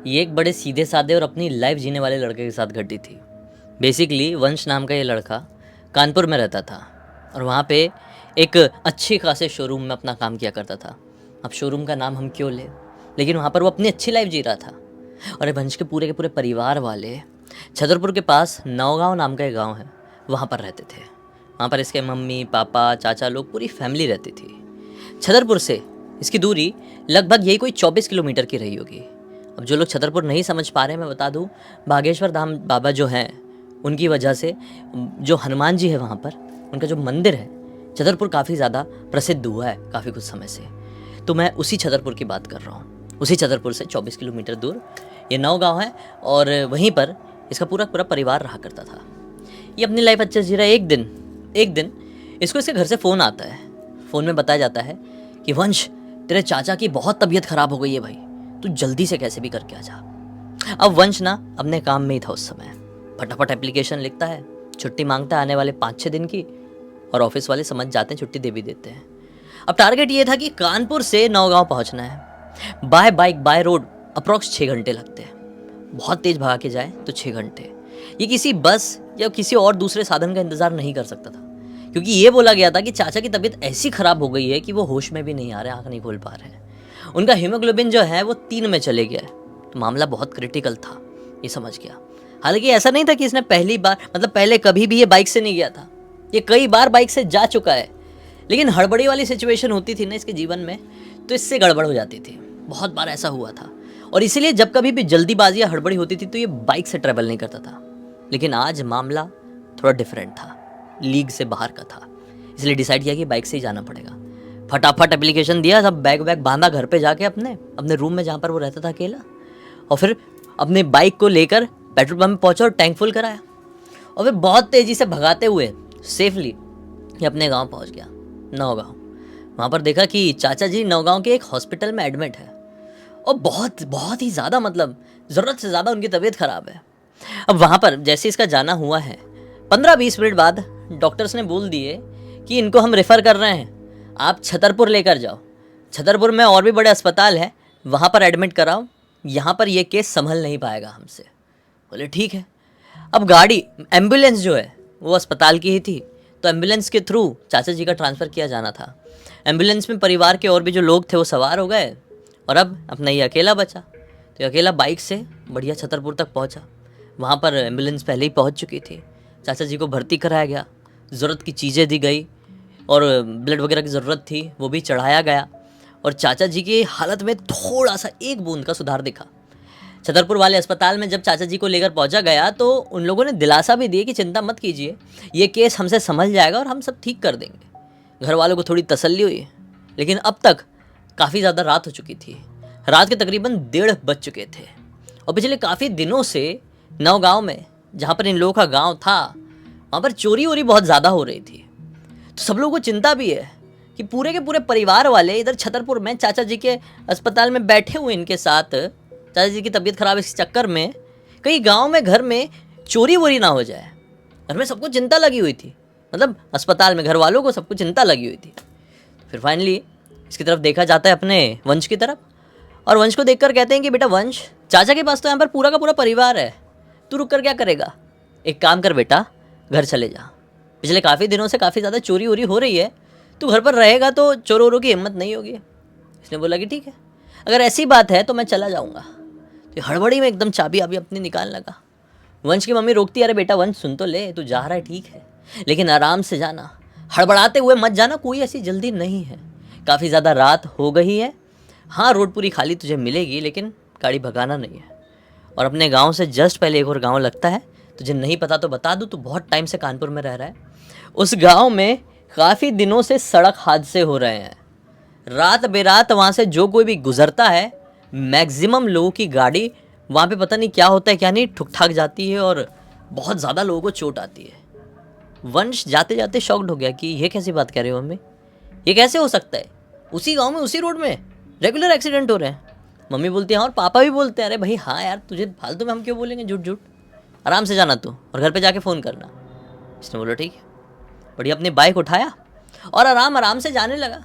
ये एक बड़े सीधे साधे और अपनी लाइफ जीने वाले लड़के के साथ घटी थी। बेसिकली वंश नाम का ये लड़का कानपुर में रहता था और वहाँ पे एक अच्छी खासे शोरूम में अपना काम किया करता था। अब शोरूम का नाम हम क्यों लें, लेकिन वहाँ पर वो अपनी अच्छी लाइफ जी रहा था। और ये वंश के पूरे परिवार वाले छतरपुर के पास नौगांव नाम का एक गाँव है, वहाँ पर रहते थे। वहाँ पर इसके मम्मी पापा चाचा लोग पूरी फैमिली रहती थी। छतरपुर से इसकी दूरी लगभग यही कोई 24 किलोमीटर की रही होगी। अब जो लोग छतरपुर नहीं समझ पा रहे, मैं बता दूं, बागेश्वर धाम बाबा जो हैं उनकी वजह से जो हनुमान जी है वहाँ पर, उनका जो मंदिर है छतरपुर काफ़ी ज़्यादा प्रसिद्ध हुआ है काफ़ी कुछ समय से। तो मैं उसी छतरपुर की बात कर रहा हूँ। उसी छतरपुर से 24 किलोमीटर दूर ये नौगांव है और वहीं पर इसका पूरा परिवार रहा करता था। ये अपनी लाइफ अच्छे से जी रहा है। एक दिन इसको इसके घर से फ़ोन आता है। फ़ोन में बताया जाता है कि वंश, तेरे चाचा की बहुत तबीयत ख़राब हो गई है भाई, तू जल्दी से कैसे भी करके आ जा। अब वंश ना अपने काम में ही था उस समय। फटाफट एप्लीकेशन लिखता है, छुट्टी मांगता है आने वाले 5-6 दिन की, और ऑफिस वाले समझ जाते हैं, छुट्टी दे भी देते हैं। अब टारगेट ये था कि कानपुर से नौगांव पहुंचना है। By bike by road approx 6 घंटे लगते हैं। बहुत तेज़ भगा के जाए तो 6 घंटे। ये किसी बस या किसी और दूसरे साधन का इंतज़ार नहीं कर सकता था, क्योंकि ये बोला गया था कि चाचा की तबीयत ऐसी ख़राब हो गई है कि वो होश में भी नहीं आ रहे, आँख नहीं खोल पा रहे हैं। उनका हीमोग्लोबिन जो है वो 3 में चले गया है। तो मामला बहुत क्रिटिकल था, ये समझ गया। हालांकि ऐसा नहीं था कि इसने पहली बार, मतलब पहले कभी भी ये बाइक से नहीं गया था, ये कई बार बाइक से जा चुका है। लेकिन हड़बड़ी वाली सिचुएशन होती थी ना इसके जीवन में, तो इससे गड़बड़ हो जाती थी। बहुत बार ऐसा हुआ था और इसीलिए जब कभी भी जल्दीबाजी या हड़बड़ी होती थी तो ये बाइक से ट्रैवल नहीं करता था। लेकिन आज मामला थोड़ा डिफरेंट था, लीग से बाहर का था, इसलिए डिसाइड किया कि बाइक से ही जाना पड़ेगा। फटाफट एप्लीकेशन दिया, सब बैग वैग बांधा घर पे जाके अपने रूम में जहाँ पर वो रहता था अकेला, और फिर अपने बाइक को लेकर पेट्रोल पंप पहुंचा और टैंक फुल कराया, और फिर बहुत तेज़ी से भगाते हुए सेफली ये अपने गांव पहुंच गया, नौगांव। वहाँ पर देखा कि चाचा जी नौगांव के एक हॉस्पिटल में एडमिट है और बहुत बहुत ही ज़्यादा, मतलब ज़रूरत से ज़्यादा उनकी तबीयत ख़राब है। अब वहाँ पर जैसे इसका जाना हुआ है, 15-20 मिनट बाद डॉक्टर्स ने बोल दिए कि इनको हम रेफ़र कर रहे हैं, आप छतरपुर लेकर जाओ। छतरपुर में और भी बड़े अस्पताल हैं, वहाँ पर एडमिट कराओ, यहाँ पर ये केस संभल नहीं पाएगा हमसे। बोले ठीक है। अब गाड़ी, एम्बुलेंस जो है वो अस्पताल की ही थी, तो एम्बुलेंस के थ्रू चाचा जी का ट्रांसफ़र किया जाना था। एम्बुलेंस में परिवार के और भी जो लोग थे वो सवार हो गए और अब अपना ये अकेला बचा। तो ये अकेला बाइक से बढ़िया छतरपुर तक पहुँचा। वहाँ पर एम्बुलेंस पहले ही पहुँच चुकी थी। चाचा जी को भर्ती कराया गया, ज़रूरत की चीज़ें दी गई और ब्लड वगैरह की ज़रूरत थी वो भी चढ़ाया गया, और चाचा जी की हालत में थोड़ा सा एक बूंद का सुधार दिखा। छतरपुर वाले अस्पताल में जब चाचा जी को लेकर पहुंचा गया तो उन लोगों ने दिलासा भी दिया कि चिंता मत कीजिए, ये केस हमसे संभल जाएगा और हम सब ठीक कर देंगे। घर वालों को थोड़ी तसल्ली हुई, लेकिन अब तक काफ़ी ज़्यादा रात हो चुकी थी। रात के तकरीबन 1:30 बज चुके थे और पिछले काफ़ी दिनों से नौगांव में, जहाँ पर इन लोगों का गाँव था, वहाँ पर चोरी वोरी बहुत ज़्यादा हो रही थी। तो सब लोगों को चिंता भी है कि पूरे के पूरे परिवार वाले इधर छतरपुर में चाचा जी के अस्पताल में बैठे हुए, इनके साथ चाचा जी की तबीयत ख़राब, इस चक्कर में कहीं गांव में घर में चोरी वोरी ना हो जाए। घर में सबको चिंता लगी हुई थी, मतलब अस्पताल में घर वालों को सबको चिंता लगी हुई थी। फिर फाइनली इसकी तरफ देखा जाता है, अपने वंश की तरफ, और वंश को देखकर कहते हैं कि बेटा वंश, चाचा के पास तो यहाँ पर पूरा का पूरा परिवार है, तू रुक कर क्या करेगा? एक काम कर बेटा, घर चले जा। पिछले काफ़ी दिनों से काफ़ी ज़्यादा चोरी वोरी हो रही है, तू घर पर रहेगा तो चोरों वोरों की हिम्मत नहीं होगी। इसने बोला कि ठीक है, अगर ऐसी बात है तो मैं चला जाऊँगा। तो हड़बड़ी में एकदम चाबी अभी अपनी निकालने लगा। वंश की मम्मी रोकती, अरे बेटा वंश सुन तो ले, तू जा रहा है ठीक है, लेकिन आराम से जाना, हड़बड़ाते हुए मत जाना, कोई ऐसी जल्दी नहीं है, काफ़ी ज़्यादा रात हो गई है। हाँ, रोड पूरी खाली तुझे मिलेगी, लेकिन गाड़ी भगाना नहीं है। और अपने गांव से जस्ट पहले एक और गांव लगता है, तुझे नहीं पता तो बता दूँ, तो बहुत टाइम से कानपुर में रह रहा है। उस गांव में काफ़ी दिनों से सड़क हादसे हो रहे हैं। रात बेरात वहाँ से जो कोई भी गुजरता है, मैक्सिमम लोगों की गाड़ी वहाँ पे पता नहीं क्या होता है क्या नहीं, ठुक ठाक जाती है और बहुत ज़्यादा लोगों को चोट आती है। वंश जाते जाते शॉक्ड हो गया कि ये कैसी बात कह रहे हो मम्मी, ये कैसे हो सकता है? उसी गांव में उसी रोड में रेगुलर एक्सीडेंट हो रहे हैं। मम्मी बोलती हैं और पापा भी बोलते हैं, अरे भाई हाँ यार, तुझे फालतू में हम क्यों बोलेंगे झूठ झूठ, आराम से जाना तू और घर पे जाके फ़ोन करना। इसने बोला ठीक है। बढ़िया अपनी बाइक उठाया और आराम आराम से जाने लगा।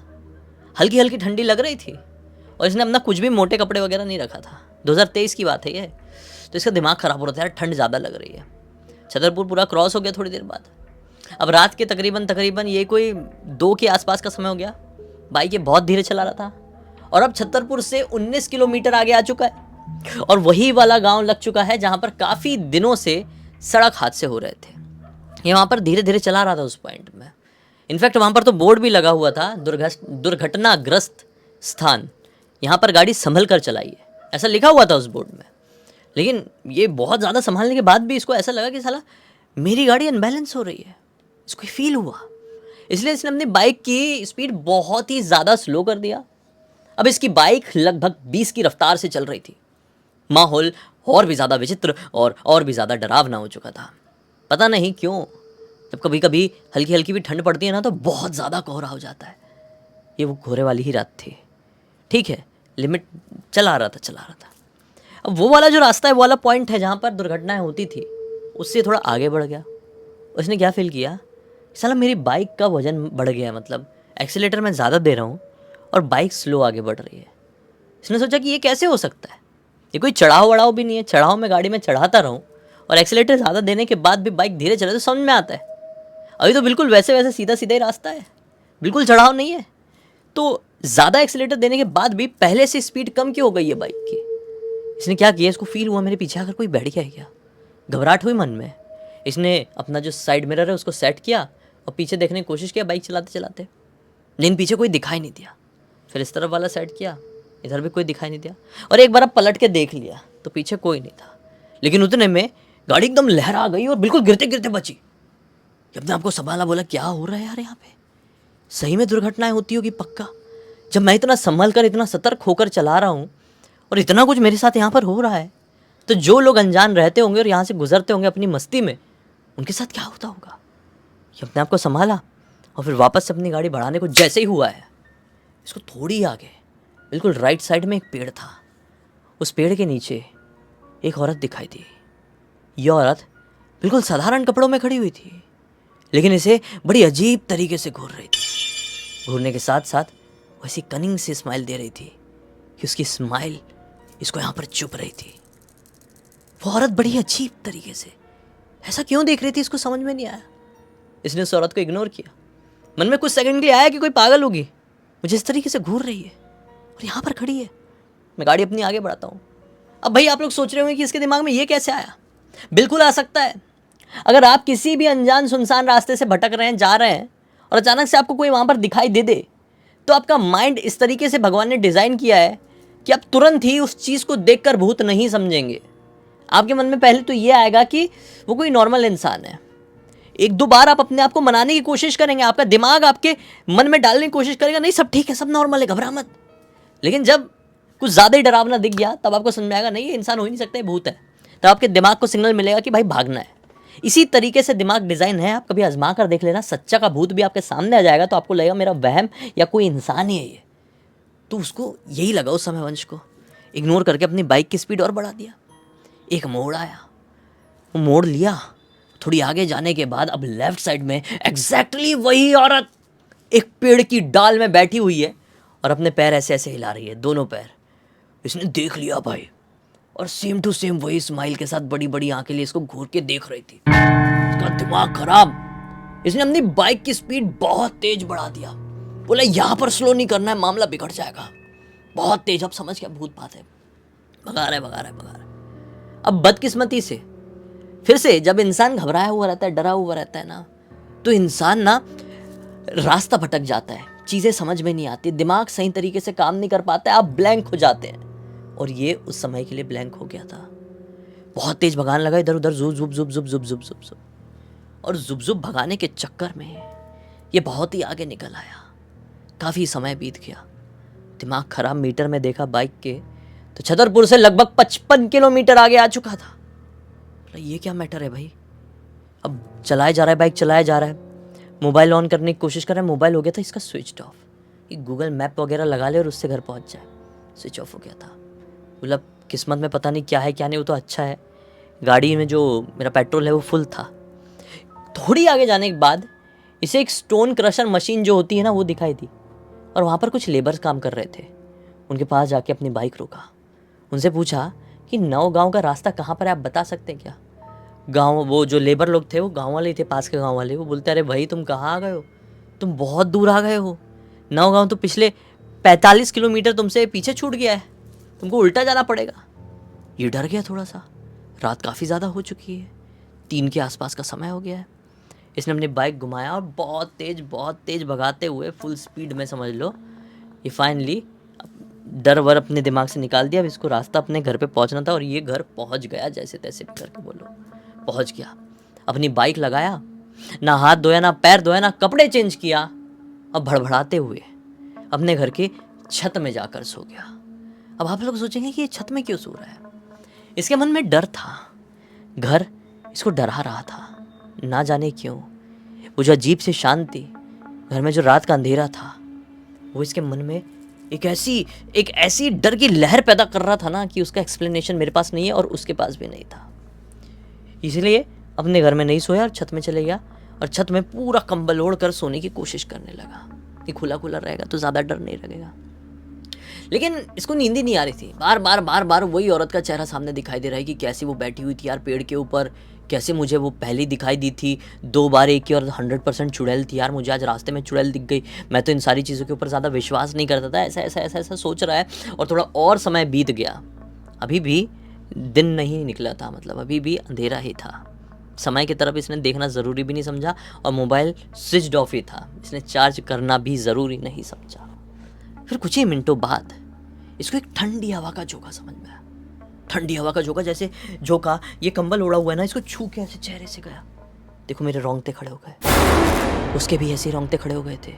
हल्की हल्की ठंडी लग रही थी और इसने अपना कुछ भी मोटे कपड़े वगैरह नहीं रखा था। 2023 की बात है ये। तो इसका दिमाग ख़राब हो रहा था यार, ठंड ज़्यादा लग रही है। छतरपुर पूरा क्रॉस हो गया थोड़ी देर बाद। अब रात के तकरीबन ये कोई 2 के आसपास का समय हो गया। बाइक ये बहुत धीरे चला रहा था और अब छतरपुर से 19 किलोमीटर आगे आ चुका है और वही वाला गांव लग चुका है जहां पर काफ़ी दिनों से सड़क हादसे हो रहे थे। ये वहाँ पर धीरे धीरे चला रहा था उस पॉइंट में। इनफैक्ट वहाँ पर तो बोर्ड भी लगा हुआ था, दुर्घटनाग्रस्त स्थान, यहाँ पर गाड़ी संभल कर चलाइए, ऐसा लिखा हुआ था उस बोर्ड में। लेकिन ये बहुत ज़्यादा संभालने के बाद भी इसको ऐसा लगा कि साला मेरी गाड़ी अनबैलेंस हो रही है, इसको फील हुआ। इसलिए इसने अपनी बाइक की स्पीड बहुत ही ज़्यादा स्लो कर दिया। अब इसकी बाइक लगभग 20 की रफ्तार से चल रही थी। माहौल और भी ज़्यादा विचित्र और भी ज़्यादा डरावना हो चुका था। पता नहीं क्यों जब कभी कभी हल्की हल्की भी ठंड पड़ती है ना तो बहुत ज़्यादा कोहरा हो जाता है। ये वो कोहरे वाली ही रात थी। ठीक है, लिमिट चला रहा था। अब वो वाला जो रास्ता है, वो वाला पॉइंट है जहाँ पर दुर्घटनाएं होती थी, उससे थोड़ा आगे बढ़ गया। उसने क्या फील किया, साला मेरी बाइक का वजन बढ़ गया है, मतलब एक्सीलेटर मैं ज़्यादा दे रहा हूँ और बाइक स्लो आगे बढ़ रही है। इसने सोचा कि ये कैसे हो सकता है, ये कोई चढ़ाव वढ़ाव भी नहीं है, चढ़ाव में गाड़ी में चढ़ाता रहूँ और एक्सीलेटर ज़्यादा देने के बाद भी बाइक धीरे चले तो समझ में आता है। अभी तो बिल्कुल वैसे सीधा सीधा ही रास्ता है, बिल्कुल चढ़ाव नहीं है, तो ज़्यादा एक्सीलेटर देने के बाद भी पहले से स्पीड कम क्यों हो गई है बाइक की। इसने क्या किया, इसको फील हुआ मेरे पीछे आकर कोई बैठ गया है क्या। घबराहट हुई मन में। इसने अपना जो साइड मिरर है उसको सेट किया और पीछे देखने की कोशिश किया बाइक चलाते चलाते, लेकिन पीछे कोई दिखाई नहीं दिया। फिर इस तरफ वाला सेट किया, इधर भी कोई दिखाई नहीं दिया, और एक बार अब पलट के देख लिया तो पीछे कोई नहीं था। लेकिन उतने में गाड़ी एकदम लहरा गई और बिल्कुल गिरते गिरते बची। अपने आपको संभाला, बोला क्या हो रहा है यार, यहाँ पे सही में दुर्घटनाएं होती होगी पक्का। जब मैं इतना संभल कर इतना सतर्क होकर चला रहा हूँ और इतना कुछ मेरे साथ यहाँ पर हो रहा है, तो जो लोग अनजान रहते होंगे और यहाँ से गुजरते होंगे अपनी मस्ती में, उनके साथ क्या होता होगा। ये अपने आप को संभाला और फिर वापस से अपनी गाड़ी बढ़ाने को जैसे ही हुआ है, इसको थोड़ी आगे बिल्कुल राइट साइड में एक पेड़ था। उस पेड़ के नीचे एक औरत दिखाई दी। यह औरत बिल्कुल साधारण कपड़ों में खड़ी हुई थी, लेकिन इसे बड़ी अजीब तरीके से घूर रही थी। घूरने के साथ साथ वैसी कनिंग से स्माइल दे रही थी कि उसकी स्माइल इसको यहाँ पर चुप रही थी। वो औरत बड़ी अजीब तरीके से ऐसा क्यों देख रही थी, इसको समझ में नहीं आया। इसने उस औरत को इग्नोर किया। मन में कुछ सेकंड के लिए आया कि कोई पागल होगी, मुझे इस तरीके से घूर रही है और यहाँ पर खड़ी है। मैं गाड़ी अपनी आगे बढ़ाता हूँ। अब भाई आप लोग सोच रहे होंगे कि इसके दिमाग में ये कैसे आया। बिल्कुल आ सकता है। अगर आप किसी भी अनजान सुनसान रास्ते से भटक रहे हैं, जा रहे हैं, और अचानक से आपको कोई वहाँ पर दिखाई दे दे, तो आपका माइंड इस तरीके से भगवान ने डिज़ाइन किया है कि आप तुरंत ही उस चीज़ को देखकर भूत नहीं समझेंगे। आपके मन में पहले तो ये आएगा कि वो कोई नॉर्मल इंसान है। एक दो बार आप अपने आप को मनाने की कोशिश करेंगे, आपका दिमाग आपके मन में डालने की कोशिश करेगा, नहीं सब ठीक है, सब नॉर्मल है, घबरा मत। लेकिन जब कुछ ज़्यादा ही डरावना दिख गया, तब आपको समझ में आएगा नहीं ये इंसान हो ही नहीं सकता, ये भूत है। तब आपके दिमाग को सिग्नल मिलेगा कि भाई भागना है। इसी तरीके से दिमाग डिज़ाइन है। आप कभी आजमा कर देख लेना, सच्चा का भूत भी आपके सामने आ जाएगा तो आपको लगेगा मेरा वहम या कोई इंसान ही है ये। तो उसको यही लगा उस समय, वंश को इग्नोर करके अपनी बाइक की स्पीड और बढ़ा दिया। एक मोड़ आया, वो मोड़ लिया। थोड़ी आगे जाने के बाद अब लेफ्ट साइड में एग्जैक्टली वही औरत एक पेड़ की डाल में बैठी हुई है और अपने पैर ऐसे ऐसे हिला रही है, दोनों पैर। इसने देख लिया भाई, और सेम टू सेम वही स्माइल के साथ बड़ी बड़ी आंखें लिए इसको घूर के देख रही थी। इसका दिमाग खराब। इसने अपनी बाइक की स्पीड बहुत तेज बढ़ा दिया। बोला यहाँ पर स्लो नहीं करना है, मामला बिगड़ जाएगा। बहुत तेज। अब समझ गया भूत बात है, भगा रहा है। अब बदकिस्मती से फिर से जब इंसान घबराया हुआ रहता है, डरा हुआ रहता है ना, तो इंसान ना रास्ता भटक जाता है, चीज़ें समझ में नहीं आती, दिमाग सही तरीके से काम नहीं कर पाता है, आप ब्लैंक हो जाते हैं। और ये उस समय के लिए ब्लैंक हो गया था। बहुत तेज भगान लगा इधर उधर, जुब जुब जुब जुब जुब जुब जुब जुब, और जुब जुब भगाने के चक्कर में ये बहुत ही आगे निकल आया। काफ़ी समय बीत गया। दिमाग खराब। मीटर में देखा बाइक के तो छतरपुर से लगभग 55 किलोमीटर आगे आ चुका था। ये क्या मैटर है भाई। अब चलाया जा रहा है, बाइक चलाया जा रहा है, मोबाइल ऑन करने की कोशिश कर रहा है, मोबाइल हो गया था इसका स्विच ऑफ। ये गूगल मैप वगैरह लगा ले और उससे घर पहुंच जाए, स्विच ऑफ हो गया था। मतलब किस्मत में पता नहीं क्या है क्या नहीं। वो तो अच्छा है गाड़ी में जो मेरा पेट्रोल है वो फुल था। थोड़ी आगे जाने के बाद इसे एक स्टोन क्रशर मशीन जो होती है ना वो दिखाई दी, और वहाँ पर कुछ लेबर्स काम कर रहे थे। उनके पास जाके अपनी बाइक रोका, उनसे पूछा कि नौगांव का रास्ता कहाँ पर है, आप बता सकते हैं क्या? गांव, वो जो लेबर लोग थे वो गांव वाले ही थे, पास के गांव वाले, वो बोलते अरे भाई तुम कहाँ आ गए हो, तुम बहुत दूर आ गए हो, नौगांव तो पिछले 45 किलोमीटर तुमसे पीछे छूट गया है, तुमको उल्टा जाना पड़ेगा। ये डर गया थोड़ा सा, रात काफ़ी ज़्यादा हो चुकी है, 3 के आसपास का समय हो गया है। इसने अपनी बाइक घुमाया और बहुत तेज़ भगाते हुए फुल स्पीड में, समझ लो, ये फाइनली डर वर अपने दिमाग से निकाल दिया। अब इसको रास्ता अपने घर पे पहुंचना था और ये घर पहुंच गया, जैसे तैसे करके बोलो पहुंच गया। अपनी बाइक लगाया, ना हाथ धोया, ना पैर धोया, ना कपड़े चेंज किया, अब भड़भड़ाते हुए अपने घर की छत में जाकर सो गया। अब आप लोग सोचेंगे कि ये छत में क्यों सो रहा है? इसके मन में डर था, घर इसको डरा रहा था, ना जाने क्यों। वो जो अजीब सी शांति, घर में जो रात का अंधेरा था, वो इसके मन में एक ऐसी डर की लहर पैदा कर रहा था ना कि उसका एक्सप्लेनेशन मेरे पास नहीं है और उसके पास भी नहीं था। इसलिए अपने घर में नहीं सोया और छत में चले गया और छत में पूरा कंबल ओढ़ कर सोने की कोशिश करने लगा कि खुला खुला रहेगा तो ज़्यादा डर नहीं लगेगा। लेकिन इसको नींद ही नहीं आ रही थी, बार बार वही औरत का चेहरा सामने दिखाई दे रहा है कि कैसी वो बैठी हुई थी यार पेड़ के ऊपर, कैसे मुझे वो पहले दिखाई दी थी 2 बार एक ही और 100% चुड़ैल थी यार, मुझे आज रास्ते में चुड़ैल दिख गई। मैं तो इन सारी चीज़ों के ऊपर ज़्यादा विश्वास नहीं करता था, ऐसा सोच रहा है। और थोड़ा और समय बीत गया, अभी भी दिन नहीं निकला था, मतलब अभी भी अंधेरा ही था। समय की तरफ इसने देखना ज़रूरी भी नहीं समझा और मोबाइल स्विच ऑफ ही था, इसने चार्ज करना भी ज़रूरी नहीं समझा। फिर कुछ ही मिनटों बाद इसको एक ठंडी हवा का झोंका समझ में आया। ठंडी हवा का झोंका, जैसे झोंका, ये कंबल ओढ़ा हुआ है ना, इसको छू के ऐसे चेहरे से गया। देखो मेरे रोंगटे खड़े हो गए, उसके भी ऐसे रोंगटे खड़े हो गए थे।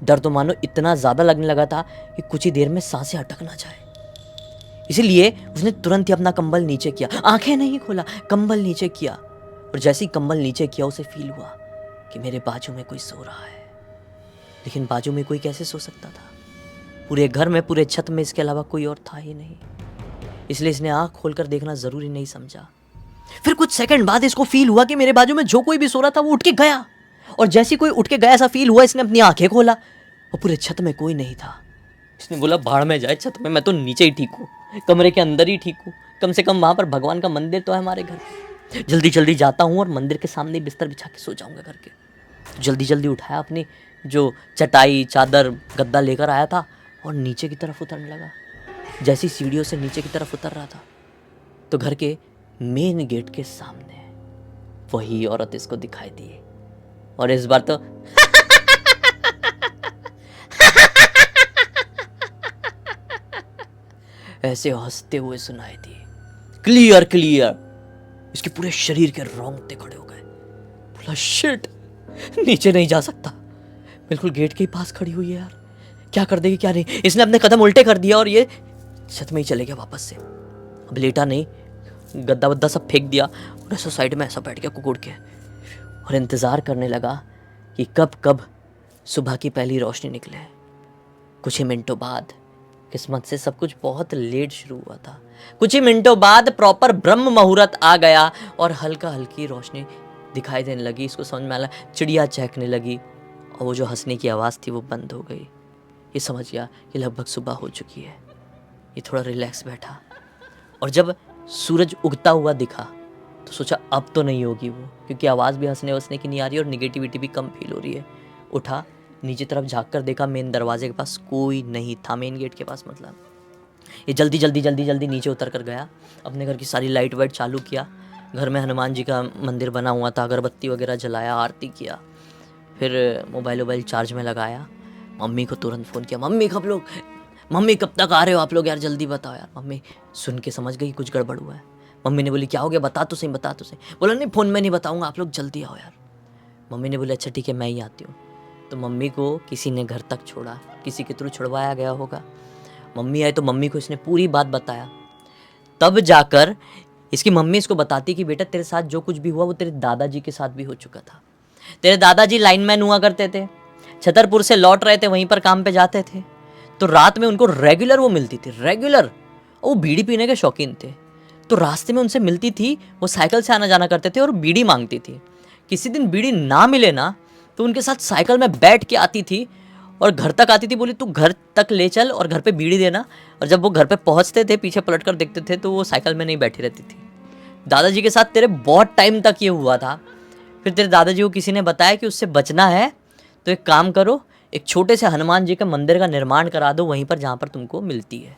डर तो मानो इतना ज़्यादा लगने लगा था कि कुछ ही देर में सांसें अटक ना जाए। इसीलिए उसने तुरंत ही अपना कंबल नीचे किया, आंखें नहीं खोला, कंबल नीचे किया। और जैसे ही कंबल नीचे किया उसे फील हुआ कि मेरे बाजू में कोई सो रहा है। लेकिन बाजू में कोई कैसे सो सकता था? पूरे घर में, पूरे छत में इसके अलावा कोई और था ही नहीं। इसलिए इसने आंख खोलकर देखना जरूरी नहीं समझा। फिर कुछ सेकंड बाद इसको फील हुआ कि मेरे बाजू में जो कोई भी सो रहा था वो उठ के गया। और जैसे कोई उठ के गया ऐसा फील हुआ, इसने अपनी आंखें खोला और पूरे छत में कोई नहीं था। इसने बोला भाड़ में जाए छत में, मैं तो नीचे ही ठीक हूँ, कमरे के अंदर ही ठीक हूँ, कम से कम वहां पर भगवान का मंदिर तो है हमारे घर। जल्दी जल्दी जाता हूँ और मंदिर के सामने बिस्तर बिछा के सो जाऊंगा करके। तो जल्दी जल्दी उठाया अपनी जो चटाई, चादर, गद्दा लेकर आया था और नीचे की तरफ उतरने लगा। जैसी सीढ़ियों से नीचे की तरफ उतर रहा था तो घर के मेन गेट के सामने वही औरत इसको दिखाई दी। और इस बार तो ऐसे हंसते हुए सुनाई दी, क्लियर क्लियर। इसके पूरे शरीर के रोंगटे खड़े हो गए। बोला शिट, नीचे नहीं जा सकता, बिल्कुल गेट के पास खड़ी हुई है यार, क्या कर देगी क्या नहीं। इसने अपने कदम उल्टे कर दिया और ये छत में ही चले गया वापस से। अब लेटा नहीं, गद्दा वद्दा सब फेंक दिया और ऐसा साइड में ऐसा बैठ गया कुकुड़ के और इंतज़ार करने लगा कि कब सुबह की पहली रोशनी निकले। कुछ ही मिनटों बाद, किस्मत से सब कुछ बहुत लेट शुरू हुआ था, कुछ ही मिनटों बाद प्रॉपर ब्रह्म मुहूर्त आ गया और हल्का हल्की रोशनी दिखाई देने लगी। इसको समझ में आया, चिड़िया चहकने लगी और वो जो हंसने की आवाज़ थी वो बंद हो गई। ये समझ गया कि लगभग सुबह हो चुकी है। ये थोड़ा रिलैक्स बैठा और जब सूरज उगता हुआ दिखा तो सोचा अब तो नहीं होगी वो, क्योंकि आवाज़ भी हंसने वसने की नहीं आ रही और निगेटिविटी भी कम फील हो रही है। उठा, नीचे तरफ झाँक कर देखा, मेन दरवाजे के पास कोई नहीं था, मेन गेट के पास मतलब। ये जल्दी जल्दी नीचे उतर कर गया, अपने घर की सारी लाइट वाइट चालू किया। घर में हनुमान जी का मंदिर बना हुआ था, अगरबत्ती वगैरह जलाया, आरती किया। फिर मोबाइल चार्ज में लगाया, मम्मी को तुरंत फ़ोन किया, मम्मी कब तक आ रहे हो आप लोग यार, जल्दी बताओ यार। मम्मी सुन के समझ गई कुछ गड़बड़ हुआ है। मम्मी ने बोली क्या हो गया, बता तो सही। बोला नहीं, फ़ोन में नहीं बताऊंगा, आप लोग जल्दी आओ यार। मम्मी ने बोली अच्छा ठीक है मैं ही आती हूँ। तो मम्मी को किसी ने घर तक छोड़ा, किसी के थ्रू छुड़वाया गया होगा। मम्मी आई तो मम्मी को इसने पूरी बात बताया। तब जाकर इसकी मम्मी इसको बताती कि बेटा तेरे साथ जो कुछ भी हुआ वो तेरे दादाजी के साथ भी हो चुका था। तेरे दादाजी लाइनमैन हुआ करते थे, छतरपुर से लौट रहे थे, वहीं पर काम पे जाते थे। तो रात में उनको रेगुलर वो मिलती थी, रेगुलर। वो बीड़ी पीने के शौकीन थे, तो रास्ते में उनसे मिलती थी। वो साइकिल से आना जाना करते थे और बीड़ी मांगती थी। किसी दिन बीड़ी ना मिले ना तो उनके साथ साइकिल में बैठ के आती थी और घर तक आती थी, बोली तू घर तक ले चल और घर पे बीड़ी देना। और जब वो घर पे पहुंचते थे, पीछे पलट कर देखते थे तो वो साइकिल में नहीं बैठी रहती थी। दादाजी के साथ तेरे बहुत टाइम तक ये हुआ था। फिर तेरे दादाजी को किसी ने बताया कि उससे बचना है तो एक काम करो, एक छोटे से हनुमान जी के मंदिर का निर्माण करा दो वहीं पर जहाँ पर तुमको मिलती है,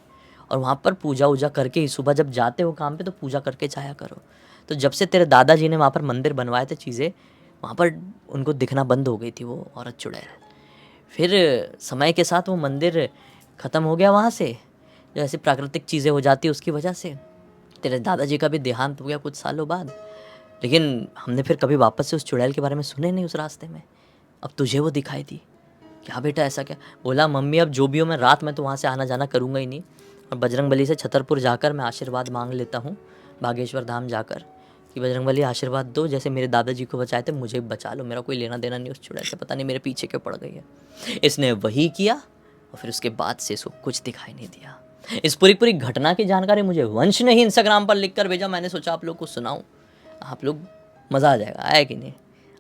और वहाँ पर पूजा वूजा करके ही सुबह जब जाते हो काम पे तो पूजा करके जाया करो। तो जब से तेरे दादाजी ने वहाँ पर मंदिर बनवाए थे, चीज़ें वहाँ पर उनको दिखना बंद हो गई थी, वो औरत चुड़ैल। फिर समय के साथ वो मंदिर ख़त्म हो गया वहाँ से, जो ऐसी प्राकृतिक चीज़ें हो जाती है उसकी वजह से। तेरे दादाजी का भी देहांत हो गया कुछ सालों बाद, लेकिन हमने फिर कभी वापस से उस चुड़ैल के बारे में सुने नहीं उस रास्ते में। अब तुझे वो दिखाई दी। क्या बेटा ऐसा क्या? बोला मम्मी अब जो भी हो मैं रात में तो वहाँ से आना जाना करूँगा ही नहीं, और बजरंगबली से छतरपुर जाकर मैं आशीर्वाद मांग लेता हूँ, बागेश्वर धाम जाकर, कि बजरंगबली आशीर्वाद दो, जैसे मेरे दादाजी को बचाए थे मुझे बचा लो, मेरा कोई लेना देना नहीं उस चुड़ैल से, पता नहीं मेरे पीछे क्यों पड़ गई है। इसने वही किया और फिर उसके बाद से इसको कुछ दिखाई नहीं दिया। इस पूरी घटना की जानकारी मुझे वंश ने ही इंस्टाग्राम पर लिख कर भेजा, मैंने सोचा आप लोग को सुनाऊँ, आप लोग मज़ा आ जाएगा, आया कि नहीं?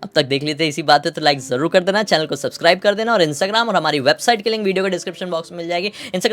अब तक देख लेते इसी बात है तो लाइक ज़रूर कर देना, चैनल को सब्सक्राइब कर देना, और इंस्टाग्राम और हमारी वेबसाइट की लिंक वीडियो के डिस्क्रिप्शन बॉक्स में मिल जाएगी। इंस्टाग्राम